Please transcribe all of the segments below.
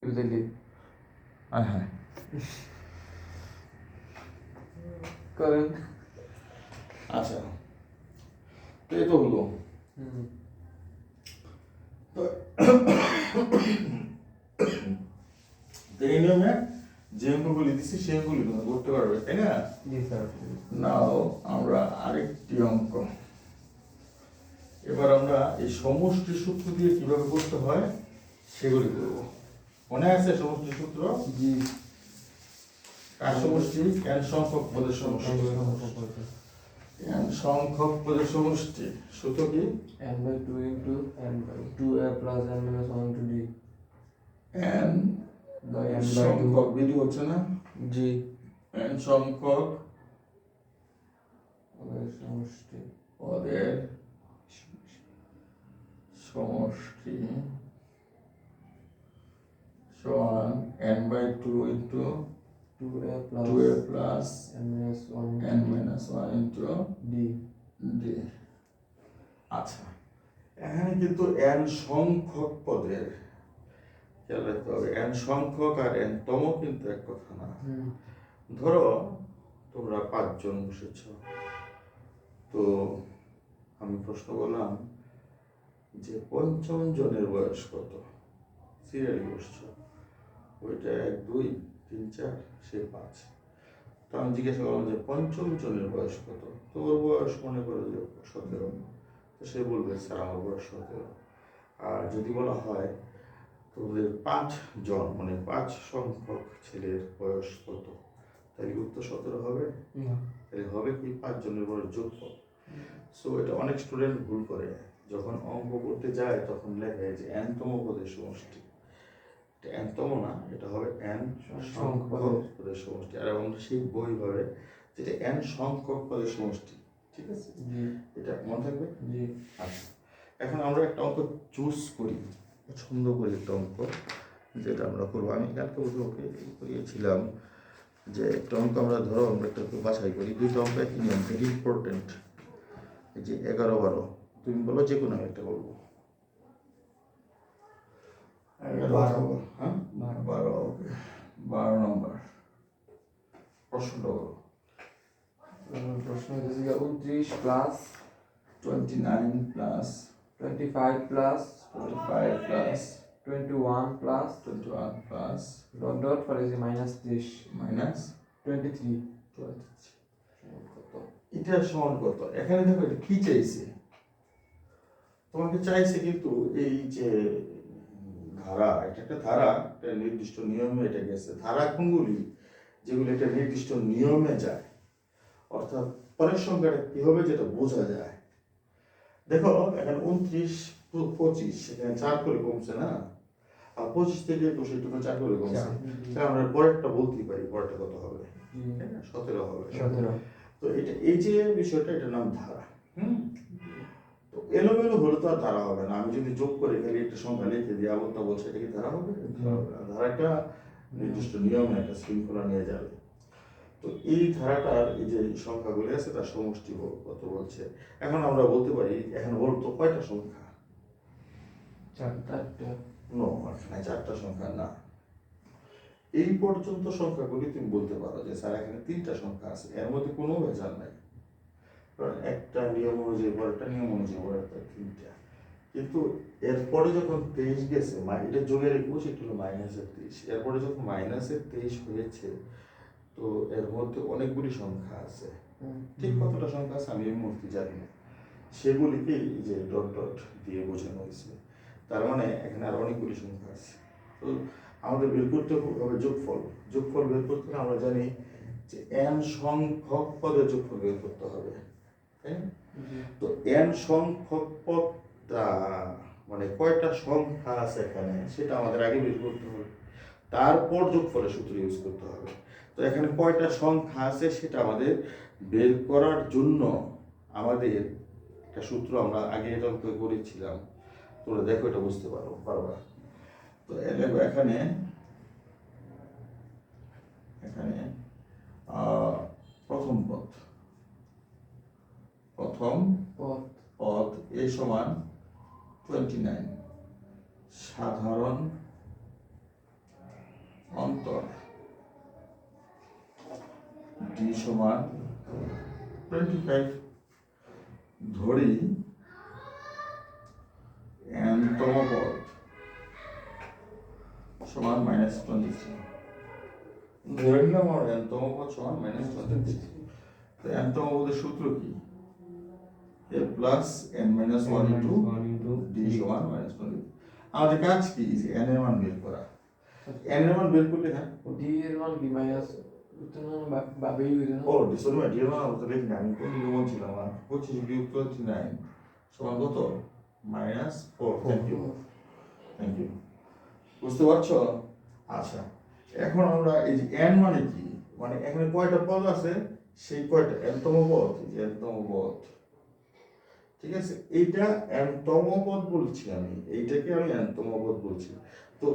দিল্লি হ্যাঁ করেন। আচ্ছা, তো এই তো হলো। তো এই নিয়মে যে অঙ্কগুলি দিচ্ছি সেই অঙ্কগুলি তোমরা করতে পারবে, তাই না? জি স্যার। নাও আমরা আরেকটি অঙ্ক। এবার আমরা এই সমষ্টি সূত্র দিয়ে কিভাবে করতে হয় সেগুলি করব। মনে আছে সমষ্টি সূত্র? জি। কার সমষ্টি? n সংখ্যক পদের সমষ্টি। n সংখ্যক পদের সমষ্টি সূত্র কি? n/2 into n/2a plus n minus 1 into d n by n/2 সংখ্যক বিধি হচ্ছে না? জি n সংখ্যক ওদের সমষ্টি পদের সমষ্টি সমান n/2 into 2a 2a plus n minus 1 n minus 1 into d d। আচ্ছা, এখানে কিন্তু n সংখ্যক পদের খেয়াল রাখতে হবে। n সংখ্যক আর n তম কিন্তু এক কথা না। ধরো তোমরা 5 জন বসেছ, তো আমি প্রশ্ন করলাম যে পঞ্চম জনের বয়স কত? সিরিয়ালি বসছো, ওইটা 1 2 3 4 সে 5। তো আমি জিজ্ঞাসা করলাম যে পঞ্চম জনের বয়স কত? তো ওর বয়স মনে করো যে 17। তো সে বলবে স্যার আমার বয়স 17। আর যদি বলা হয় তোদের 5 জন মানে 5 সংখ্যক ছেলের বয়স কত, তাহলে উত্তর 17 হবে না, তাহলে হবে কি 5 জনের বয়স যোগফল। সো এটা অনেক স্টুডেন্ট ভুল করে, যখন অঙ্ক করতে যায় তখন লেখে যে n তম পদের সমষ্টি। এটা n তম না, এটা হবে n সংখ্যক পদের সমষ্টি। আর আমরা শিখব এইভাবে যেটা n সংখ্যক পদের সমষ্টি। ঠিক আছে, এটা মনে থাকবে। আচ্ছা, এখন আমরা একটা অঙ্ক চুজ করি, পছন্দ করি একটা অঙ্ক যেটা আমরা করবো। আমি কালকে ওকে করিয়েছিলাম যে একটা অঙ্ক আমরা ধরো আমরা একটা বাছাই করি, দুইটা অঙ্ক একই নিয়ম, ভেরি ইম্পর্টেন্ট। এই যে 11 12, তুমি বলো যে কোনো একটা বলবো। 12, হ্যাঁ 12 নম্বর প্রশ্নটা বলো। প্রশ্ন হচ্ছে 29 plus 29 plus 25 plus 25 plus 21 plus 21 plus dot dot পরে যে মাইনাস 30 মাইনাস 23 কত? এটার সমান কত? এখানে দেখো এটা কি চাইছে, তোমাকে চাইছে কিন্তু এই যে ধারা, এটা একটা ধারা, একটা নির্দিষ্ট নিয়মে এটা গেছে। ধারা কোনগুলি? যেগুলো একটা নির্দিষ্ট নিয়মে যায়, অর্থাৎ পরের সংখ্যাটা কি হবে যেটা বোঝা যায়। দেখো এখানে 29 25 এখানে 4 করে কমছে না, আর 25 থেকে 21 একটু 4 করে কমছে, তাহলে আমরা পরেরটা বলতেই পারি পরেরটা কত হবে, 17 হবে। 17। তো এটা এই যে বিষয়টা, এটার নাম ধারা। তো এলোমেলো হলে তো আর ধারা হবে না। আমি যদি যোগ করে খালি একটা সংখ্যা লিখে দিই আবার তা বলছে, এটা কি ধারা হবে? ধারাটা নির্দিষ্ট নিয়মে একটা শৃঙ্খলা নিয়ে যাবে। তো এই ধারাটার এই যে সংখ্যাগুলি আছে তার সমষ্টি কত বলছে। এখন আমরা বলতে পারি, এখন বলতো কয়টা সংখ্যা? 4টা। নো, এখানে 4টা সংখ্যা না। এই পর্যন্ত সংখ্যাগুলি তুমি বলতে পারো যে স্যার এখানে 3টা সংখ্যা আছে, এর মধ্যে কোনো ভেজাল নাই, কারণ একটা নিয়ম অনুযায়ী পরেরটা, নিয়ম অনুযায়ী পরেরটা 3টা। কিন্তু এরপরে যখন 23 গেছে, এটা যোগের 21, এটা হলো -23, এরপরে যখন -23 হয়েছে, তো এর মধ্যে অনেকগুলি সংখ্যা আছে। ঠিক কতটা সংখ্যা আছে আমি এই মুহূর্তে জানি না, সেগুলিকে এই যে ডট ডট দিয়ে বোঝানো হয়েছে। তার মানে এখানে আর অনেকগুলি সংখ্যা আছে। তো আমাদের বের করতে হবে যোগফল। যোগফল বের করতে হলে আমরা জানি যে n সংখ্যক পদের যোগফল বের করতে হবে, তাই না? তো n সংখ্যক পদটা মানে কয়টা সংখ্যা আছে এখানে সেটা আমাদের আগে বের করতে হবে, তারপর যোগফলের সূত্র ইউজ করতে হবে। তো এখানে কয়টা সংখ্যা আছে সেটা আমাদের বের করার জন্য আমাদের একটা সূত্র আমরা আগে এটা করেছিলাম, তোমরা দেখো এটা বুঝতে পারবা। তো এখানে এখানে প্রথম পদ a সমান 29, সাধারণ উত্তর ডি সমান 25। ধরি n তম পদ সমান -23। ধরে নিলাম আমার n তম পদ সমান -23। তো n তম পদের সূত্র কি? a plus n minus 1 into d সমান -23। আমাদের কাজ কি? যে n এর মান বের করা। n এর মান বের করলে হ্যাঁ ডি এর মান কি মাইনাস বাবেই হইল না ও ডিসোনিয়া ডি এর মান আমরা তো লিখি না, আমি কোন নিয়ম ছিলাম আমার 25 বিয়োগ 29 সমান কত? -4। Thank you. বুঝতে পারছো? আচ্ছা, এখন আমরা এই যে n মানে কি, মানে এখানে কয়টা পদ আছে সেই কয়টা n তম পদ, এই যে n তম পদ, ঠিক আছে, এইটা n তম পদ বলছি আমি, এইটাকে আমি n তম পদ বলছি। তো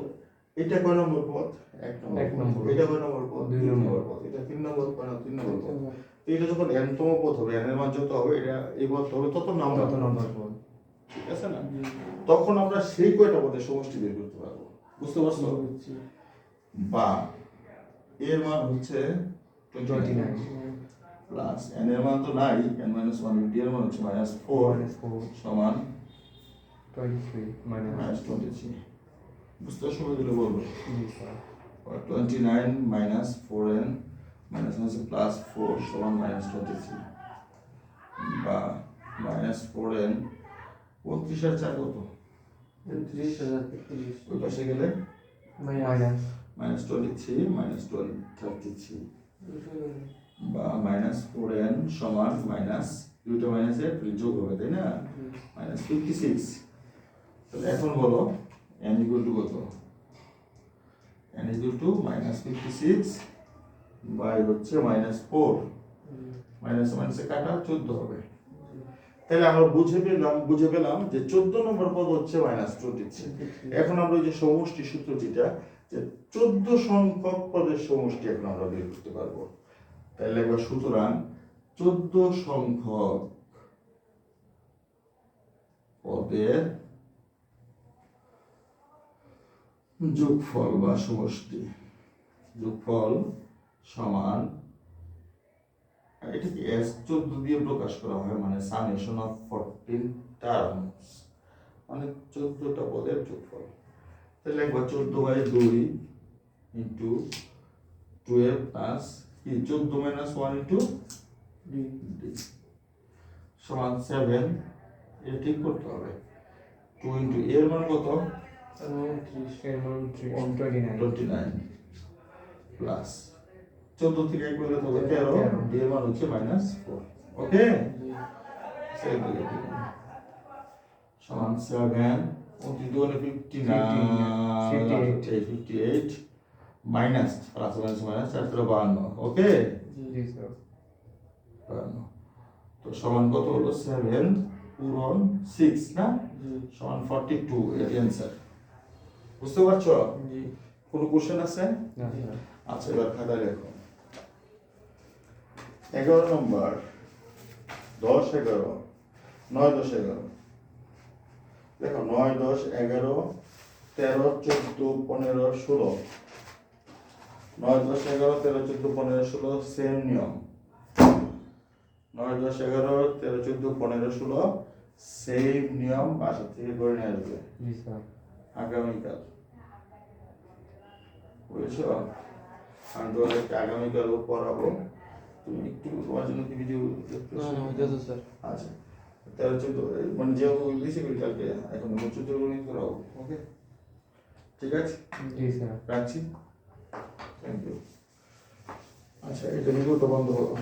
এটা কয় নম্বর পদ? এক নম্বর। এটা কয় নম্বর পদ? 2 নম্বর পদ। এটা 3 নম্বর পদ না 3 নম্বর পদ। তো এটা যখন n তম পদ হবে, n এর মান যত হবে, এটা এই পদ হবে তত নম্বর পদ, ঠিক আছে না? তখন আমরা সেই কয়টা পদের সমষ্টি বের করতে পারবো। বুঝতে পারছো? বা এর মান হচ্ছে 29 প্লাস n এর মান তো নাই, n minus 1, d এর মান হচ্ছে -4 সমান 23। বুঝতে সময় দিলে বলবো 29 minus 4n minus হচ্ছে প্লাস 4 সমান -23 বা -4n 29 আর 4 কত? 30,033 ওই পাশে গেলে মাইনাস -23 -33 বা -4n সমান মাইনাস দুটো মাইনাসের যোগ হবে, তাই না? -56। তাহলে এখন বলো n ইকুয়াল টু কত? n ইকুয়াল টু -56 বাই হচ্ছে -4, মাইনাস মাইনাসে কাটা 14 হবে। তাহলে আমরা বুঝে পেলাম যে 14 নম্বর পদ হচ্ছে -23। এখন আমরা ওই যে সমষ্টি সূত্র যেটা, যে 14 সংখ্যক পদের সমষ্টি এখন আমরা বের করতে পারবো। তাহলে একবার সুতরাং 14 সংখ্যক পদের যোগফল বা সমষ্টি, যোগফল সমান, এটাকে S14 দিয়ে প্রকাশ করা হয়, মানে সামেশন অফ 14 টার্মস, মানে 14টা পদের যোগফল। তাহলে একবার 14/2 ইন্টু 12 প্লাস কি 14 মাইনাস 1 ইন্টু সমান 7। এটা ঠিক করতে হবে। 2 ইন্টু এর মান কত? 29 প্লাস 14 থেকে 1 করলে হবে 13, ডি এর মান হচ্ছে -4। ওকে, সমান 7 58 মাইনাস প্লাস মাইনাস 52। ওকে, তো সমান কত হলো? 7 পূরণ 6 না সমান 42, এর অ্যান্সার। বুঝতে পারছো? কোনো কোশ্চেন আছে? আচ্ছা, এবার খাতা লেখো 11 নম্বর 10 11 9 10 11 দেখো 9 10 11 13 14 15 16 9 10 11 13 14 15 16 সেম নিয়ম। 9 10 11 13 14 15 16 সেম নিয়ম বাসা থেকে করে নিয়ে আসবে আগামীকাল। বুঝেছো? আমি তোমাদেরকে আগামীকালও পড়াবো, তুমি একটু তোমার জন্য কি ভিডিও দেখতে? স্যার আচ্ছা, 13 14 মানে যে বেশি করে কালকে এখন 14 গণিত করাবো। ওকে, ঠিক আছে, রাখছি। Thank you. আচ্ছা, এটা ভিডিওটা বন্ধ করো।